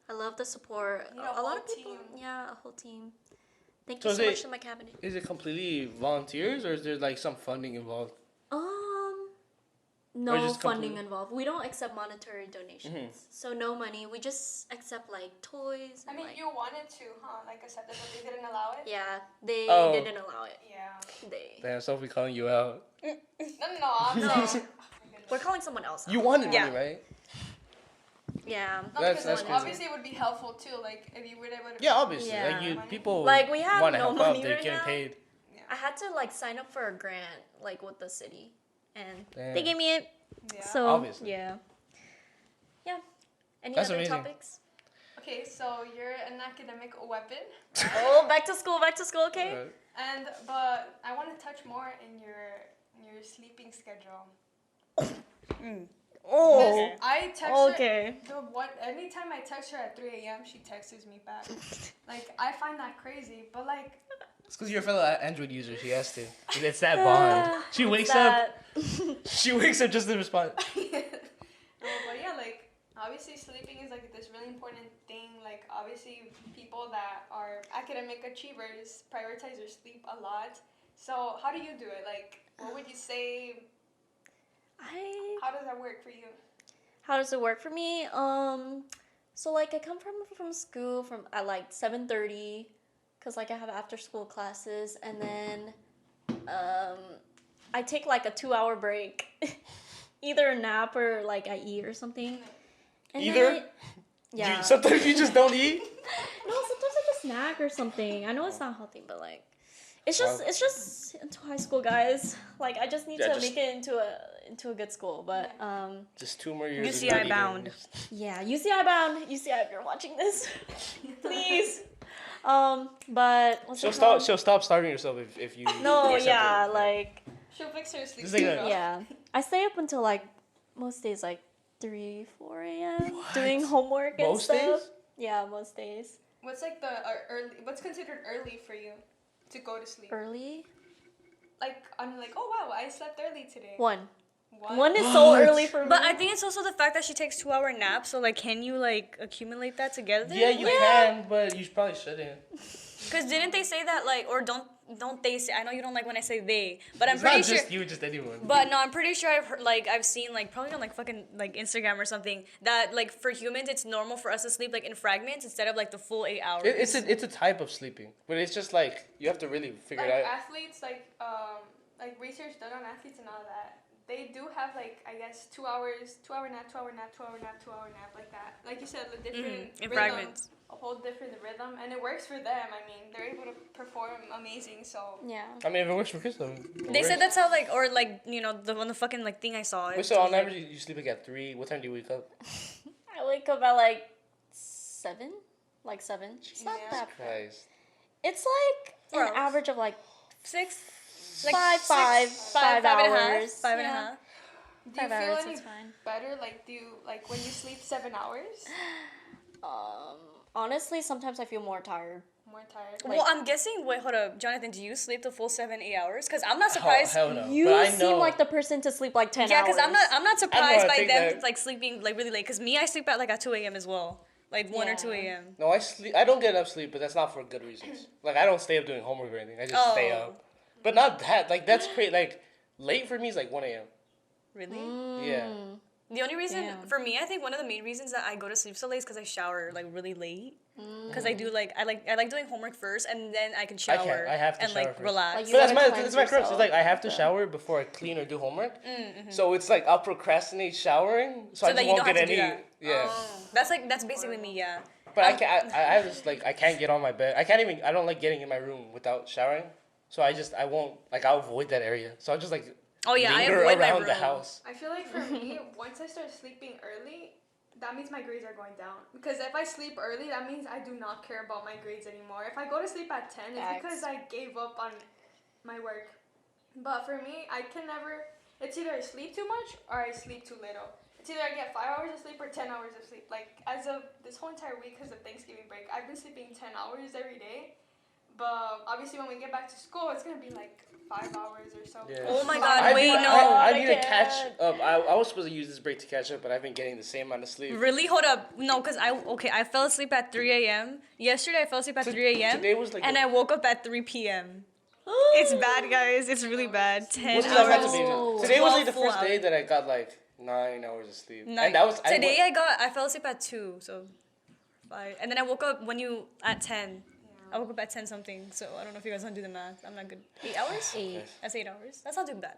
I love the support. You need a A lot whole of people, team. yeah, a whole team. Thank So you is so it- much to my cabinet. Is it completely volunteers or is there like some funding involved? No just funding complete- involved. We don't accept monetary donations, so no money. We just accept like toys. I And, mean, like, you wanted to, huh? Like accept it, but they didn't allow it. yeah, they Oh. didn't allow it. Yeah. They. Damn, Sophie calling you out. No, I'm No. saying. We're calling someone else. You out. wanted Yeah. money, right? Yeah. No, That's because crazy. obviously it would be helpful too. Like if you were able to. Yeah, obviously. Yeah. Like you, Money. people Like, we have want to no help money out. They're right getting now. paid. I had to like sign up for a grant like with the city, and Damn. they gave me it. Yeah. So Obviously. yeah. Any That's other amazing. topics? Okay, so you're an academic weapon, Oh, back to school. Okay. but I want to touch more in your sleeping schedule. Oh. I text her. Okay. Anytime I text her at 3 a.m., she texts me back. Like I find that crazy, but like. It's because you're a fellow Android user. She has to. It's that bond. She wakes up. She wakes up just to respond. No, but yeah, like obviously sleeping is like this really important thing. Like obviously people that are academic achievers prioritize their sleep a lot. So how do you do it? Like what would you say? How does that work for you? How does it work for me? So like I come from school at like 7:30, cause like I have after school classes, and then I take like a 2-hour break either a nap or like I eat or something. And Either? yeah. Sometimes you just don't eat. No, sometimes I just snack or something. I know it's not healthy, but like, it's just into high school, guys. Like, I just need to make it into a good school, but Just 2 more years. UCI bound. yeah, UCI bound. UCI, if you're watching this, please. But what's it called? She'll stop starving yourself if you. No, accept yeah, it. like She'll fix her sleep It's like schedule. yeah. I stay up until like most days, like 3, 4 a.m. doing homework and Most stuff. days? Yeah, most days. What's like the early? What's considered early for you to go to sleep? Early. Like I'm like, oh wow, I slept early today. 1. What? 1 is so What? early for me. But I think it's also the fact that she takes 2-hour naps. So like, can you like accumulate that together? Yeah, you can, but you probably shouldn't. Because didn't they say that like, or don't they say? I know you don't like when I say they, but I'm It's pretty not sure. just you, just anyone. But no, I'm pretty sure I've heard, like I've seen like probably on like fucking like Instagram or something that like for humans it's normal for us to sleep like in fragments instead of like the full 8 hours. It's a type of sleeping, but it's just like you have to really figure Like it out. athletes, like research done on athletes and all that. They do have like I guess 2 hours, 2-hour nap, 2-hour nap, 2-hour nap, 2-hour nap like that. Like you said, the different in rhythm, fragments. a whole different rhythm, and it works for them. I mean, they're able to perform amazing. So yeah. I mean, if it works for Crystal. They said that's how like or like you know the on the fucking like thing I saw. Wait, so on average you sleep like at 3. What time do you wake up? I wake up at like 7. Like 7. It's not Yeah. that bad. Christ. It's like 4 an hours. average of like 6, 5 hours. 5 and a Yeah. half. do you 5 feel hours, any it's fine. better? Like do you like when you sleep 7 hours? Honestly, sometimes I feel more tired. More tired. Like- Well, I'm guessing. Wait, hold up, Jonathan. Do you sleep the full 7-8 hours? Because I'm not surprised. Hell no. You but I know. seem like the person to sleep like 10 Yeah, hours. because I'm not surprised I by think them that- like sleeping like really late. Because me, I sleep at like at 2 a.m. as well, like 1 or 2 Yeah. a.m. No, I don't get enough sleep, but that's not for good reasons. Like I don't stay up doing homework or anything. I just stay Oh. up. But not that. Like that's crazy. Like late for me is like 1 a.m. Really? Yeah. The only reason Damn. for me, I think one of the main reasons that I go to sleep so late is because I shower like really late. Because I do like I like doing homework first and then I can shower. I can't. I have to and shower like first. relax. Like, you But that's gotta my cleanse crux. It's yourself. like I have to shower before I clean or do homework. So it's like I'll procrastinate showering, so I that just you won't don't get have to do any. that. Yeah. That's basically me. Yeah. But I can't. I just like I can't get on my bed. I can't even. I don't like getting in my room without showering. So I won't like I'll avoid that area. So I'll just like Oh yeah, I linger avoid my around room. the house. I feel like for me, once I start sleeping early, that means my grades are going down. Because if I sleep early, that means I do not care about my grades anymore. If I go to sleep at 10, it's Facts. because I gave up on my work. But for me, I can never, it's either I sleep too much or I sleep too little. It's either I get 5 hours of sleep or 10 hours of sleep. Like, as of this whole entire week, because of Thanksgiving break, I've been sleeping 10 hours every day. But obviously when we get back to school, it's going to be like 5 hours or so. Yeah. Oh my God, I wait, do- no. I I need to can't. catch up. I was supposed to use this break to catch up, but I've been getting the same amount of sleep. Really? Hold up. No, because I fell asleep at 3 a.m. Yesterday I fell asleep at 3 a.m. Today was like. and I woke up at 3 p.m. It's bad, guys. It's really bad. 10 What's that have to hours. be? Today was like the 12 first day that I got like 9 hours of sleep. Nine. And that was Today I fell asleep at 2, so 5. And then I woke up at 10. I woke up at 10 something, so I don't know if you guys want to do the math. I'm not good. 8 hours? 8. That's 8 hours. That's not too bad.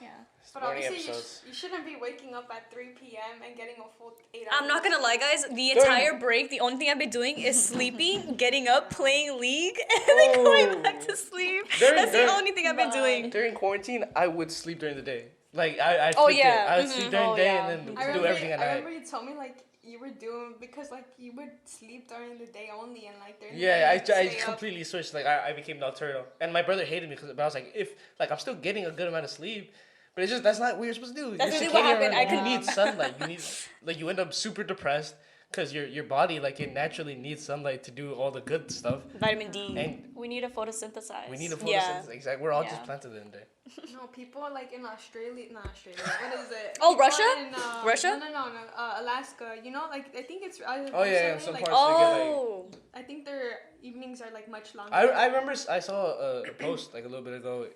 Yeah. But morning obviously episodes. you shouldn't be waking up at 3 p.m. and getting a full 8 hours. I'm not gonna lie, guys. The entire break, the only thing I've been doing is sleeping, getting up, playing League, and then going back to sleep. That's the only thing I've been doing. During quarantine, I would sleep during the day. Like I'd Oh, sleep yeah. I'd sleep during Oh, the day yeah. and then I do remember, everything at I night. remember you told me like you were doing because like you would sleep during the day only and like during the Yeah, day I you'd stay up. completely switched. Like I became nocturnal, and my brother hated me because I was like, if like I'm still getting a good amount of sleep, but it's just that's not what you're supposed to do. That's Your really what circadian happened. rhythm, I could- you need sunlight. You need like you end up super depressed because your body like it naturally needs sunlight to do all the good stuff, Vitamin D. and We need to photosynthesize. we need a Yeah. photosynthesis. Exactly, we're all Yeah. just planted in there. No, people like in Australia, not Australia. What is it? Oh, People Russia? In, Russia? No. Alaska. You know, like I think it's. Oh yeah, some like, parts they get like. Oh. I think their evenings are like much longer. I remember I saw a post like a little bit ago.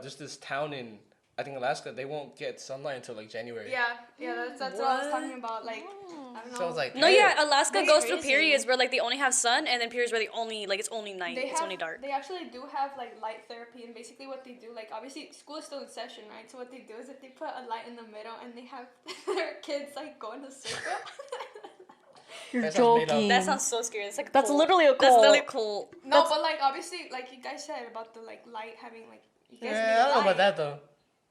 Just this town in I think Alaska, they won't get sunlight until like January. Yeah, that's what I was talking about. Like, I don't know. So it's like, No, yeah, Alaska That's goes through crazy. periods where like they only have sun, and then periods where they only like it's only night, it's only dark. They actually do have like light therapy, and basically what they do, like obviously school is still in session, right? So what they do is that they put a light in the middle, and they have their kids like go in a circle. You're That sounds made up. joking. That sounds so scary. It's like That's cult. literally a That's cult. literally cool. No, but like obviously, like you guys said about the like light having like. You guys yeah, need I don't know light. about that though.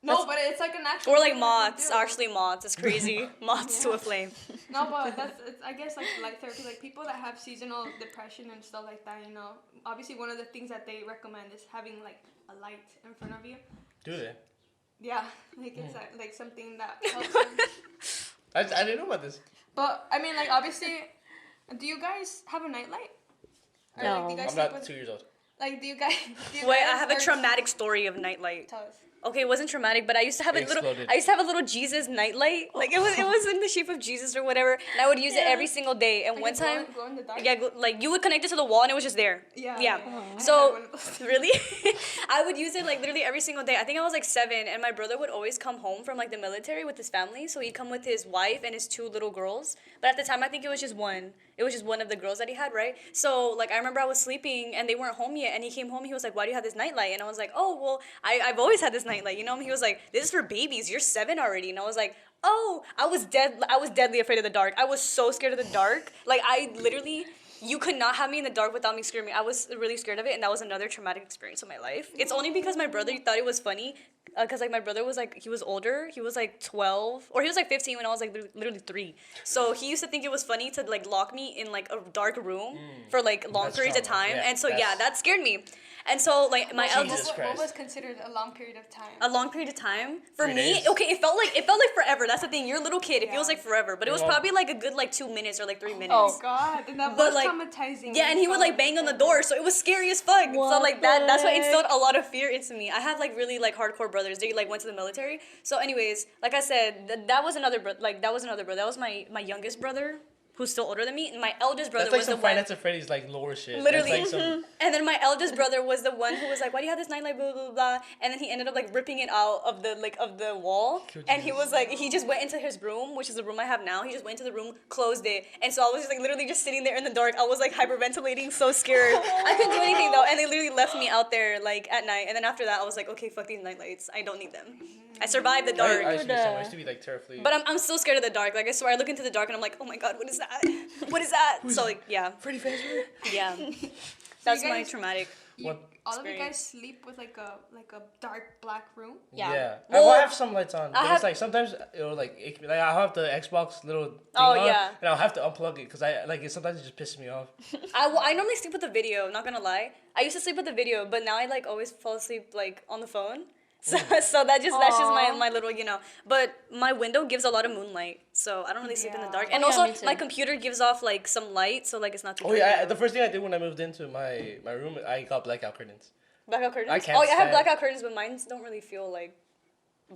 No, but it's like an actual. Or like thing that they moths, do. actually moths. It's crazy. Moths to a flame. No, but it's, I guess like light therapy, like people that have seasonal depression and stuff like that, you know. Obviously, one of the things that they recommend is having like a light in front of you. Do they? Yeah, like it's like something that helps them. I didn't know about this. But I mean, like obviously, do you guys have a nightlight? Or, No. like, do you guys I'm sleep not with, 2 years old. like do you guys? Wait, I have a traumatic story of nightlight. Tell us. Okay, it wasn't traumatic, but I used to have It a little. exploded. I used to have a little Jesus nightlight. Like it was in the shape of Jesus or whatever, and I would use it every single day. And Like one a time, glow in the dark? yeah, like you would connect it to the wall and it was just there. Yeah. Yeah. I So had one of those. really, I would use it like literally every single day. I think I was like 7, and my brother would always come home from like the military with his family. So he'd come with his wife and his 2 little girls. But at the time, I think it was just one. It was just one of the girls that he had, right? So like I remember I was sleeping and they weren't home yet, and he came home. He was like, "Why do you have this nightlight?" And I was like, "Oh, well, I've always had this nightlight, you know." And he was like, "This is for babies. You're 7 already." And I was like, "Oh, I was deadly afraid of the dark. I was so scared of the dark. Like I literally." You could not have me in the dark without me screaming. I was really scared of it, and that was another traumatic experience of my life. It's only because my brother thought it was funny, because like my brother was like, he was older. He was like 12, or he was like 15 when I was like literally 3. So he used to think it was funny to like lock me in like a dark room for like long That's periods of trauma. time, Yeah, and so that's- that scared me. And so like my Jesus eldest. What Christ. was considered a long period of time? A long period of time for 3 me. days. Okay, it felt like forever. That's the thing. You're a little kid. It feels Yeah. like forever, but it was Yeah. probably like a good like 2 minutes or like 3 minutes. Oh God, and that But, was like, traumatizing. Yeah, and he would like bang on the door, so it was scary as fuck. So What like the that's what heck? instilled a lot of fear into me. I have like really like hardcore brothers. They like went to the military. So anyways, like I said, that was another brother. That was my youngest brother, who's still older than me, and my eldest brother That's like was some the one. Finance at Freddy's like lower shit. Literally. That's like some, And then my eldest brother was the one who was like, "Why do you have this nightlight?" Blah blah blah. And then he ended up like ripping it out of the wall. Cute And he Jesus. was like, he just went into his room, which is the room I have now. He just went into the room, closed it, and so I was just like literally just sitting there in the dark. I was like hyperventilating, so scared. I couldn't do anything though, and they literally left me out there like at night. And then after that, I was like, okay, fuck these nightlights. I don't need them. I survived the dark. I used to be the same. I used to be like terribly. But I'm still scared of the dark. Like I swear, I look into the dark and I'm like, oh my god, what is that? What is that? So like, yeah, Freddy Fazbear. yeah. That's you my guys- traumatic. What? All of you guys experience. sleep with like a dark black room. Yeah. I will Well, have some lights on. But have- it's like sometimes it'll like I'll have the Xbox little thing Oh, on, yeah. and I'll have to unplug it because I like it. Sometimes it just pisses me off. I normally sleep with the video. Not gonna lie, I used to sleep with the video, but now I like always fall asleep like on the phone. So, so that's just my little, you know. But my window gives a lot of moonlight, so I don't really sleep in the Yeah. dark. Oh, And yeah, also, me too. my computer gives off like some light, so like it's not too. Oh creepy. yeah, the first thing I did when I moved into my room, I got blackout curtains. Blackout curtains. I can't Oh yeah, I have stand- blackout curtains, but mine don't really feel like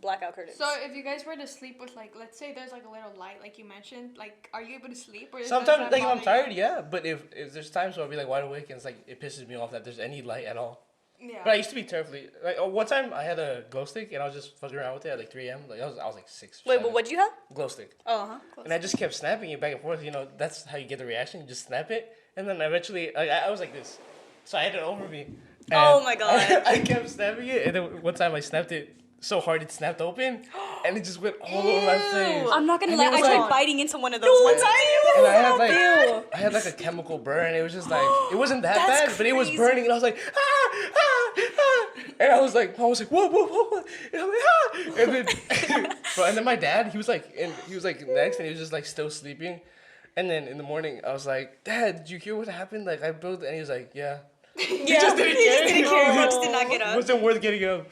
blackout curtains. So if you guys were to sleep with like, let's say there's like a little light, like you mentioned, like are you able to sleep? Or does Sometimes that like if I'm bother you? tired, yeah. But if there's times where I'll be like wide awake and it's like it pisses me off that there's any light at all. Yeah. But I used to be terribly like one time I had a glow stick and I was just fucking around with it at like 3 a.m. Like I was like 6. Wait, 7. but what'd you have? Glow stick. Oh, huh. And I just kept snapping it back and forth. You know, that's how you get the reaction. You just snap it, and then eventually, like, I was like this, so I had it over me. And Oh my God. I kept snapping it, and then one time I snapped it so hard it snapped open, and it just went all over my face. I'm not gonna And lie. it was I tried like- biting into one of those one time. And I had like a chemical burn. It was just like it wasn't that That's bad, but it was crazy. burning, and I was like and I was like whoa, and I'm like and then and then my dad he was like next, and he was just like still sleeping, and then in the morning I was like, Dad, did you hear what happened? Like I built, and he was like, yeah. He just didn't care. He just did not get It up. wasn't worth getting up.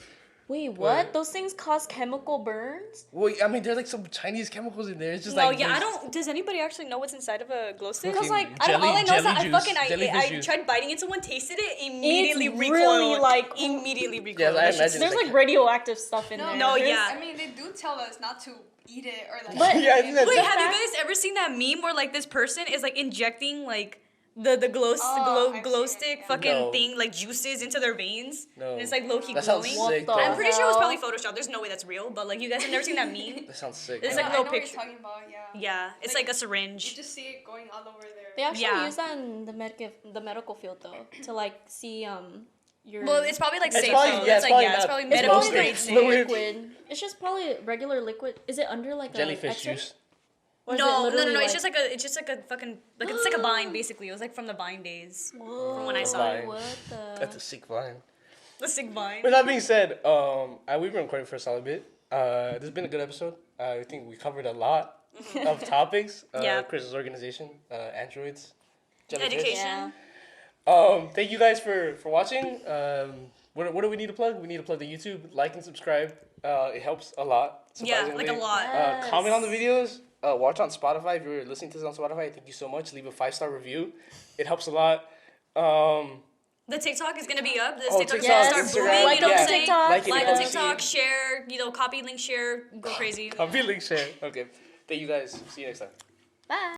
Wait, what? What? Those things cause chemical burns? Well, I mean, there's like some Chinese chemicals in there. It's just No, like yeah, I there's- don't. Does anybody actually know what's inside of a glow stick? Fucking like, I don't, all I know is that jellyfish I juice. tried biting into one, tasted it, immediately It's recoiled. really, like- immediately recoiled. Yes, I That shit's- imagine. There's like- like radioactive stuff in there. No, There's- yeah. I mean, they do tell us not to eat it or like. But- Yeah, I think that's Wait, have you fact- guys ever seen that meme where like this person is like injecting like the glow I've seen it, stick yeah. fucking No. thing like juices into their veins. No. And it's like low key That sounds glowing. What sick, the though. I'm pretty sure it was hell? probably photoshopped. There's no way that's real. But like you guys have never seen that meme. That sounds sick. It's I like know little what picture. you're talking about, yeah. Yeah, it's like a You syringe. just see it going all over there. They actually Yeah. use that in the medical field though to like see your. Well, it's probably like It's safe probably- though. yeah, It's it's like probably it's not- probably it's it's medical probably grade like safe. fluid. liquid. It's just probably regular liquid. Is it under like Jellyfish a X-ray? juice. Or is it No. literally, It's just like a fucking like it's like a vine basically. It was like from the vine days. Whoa, from when I saw it. What the? That's a sick vine. The sick vine. With that being said, we've been recording for a solid bit. This has been a good episode. I think we covered a lot of topics. Yeah. Chris's organization, androids, jellyfish. Education. Yeah. Thank you guys for watching. What do we need to plug? We need to plug the YouTube. Like and subscribe. It helps a lot. Yeah, like a surprisingly. lot. Yes. Comment on the videos. Watch on Spotify. If you're listening to this on Spotify, thank you so much. Leave a 5-star review. It helps a lot. The TikTok is gonna be up. The Oh, TikTok is TikTok, gonna start Instagram, booming. Like You know what I'm the saying? TikTok. Like it, Like comment, the TikTok, see share. You know, copy, link, share. Go crazy. I'm feeling share. Okay. Thank you guys. See you next time. Bye.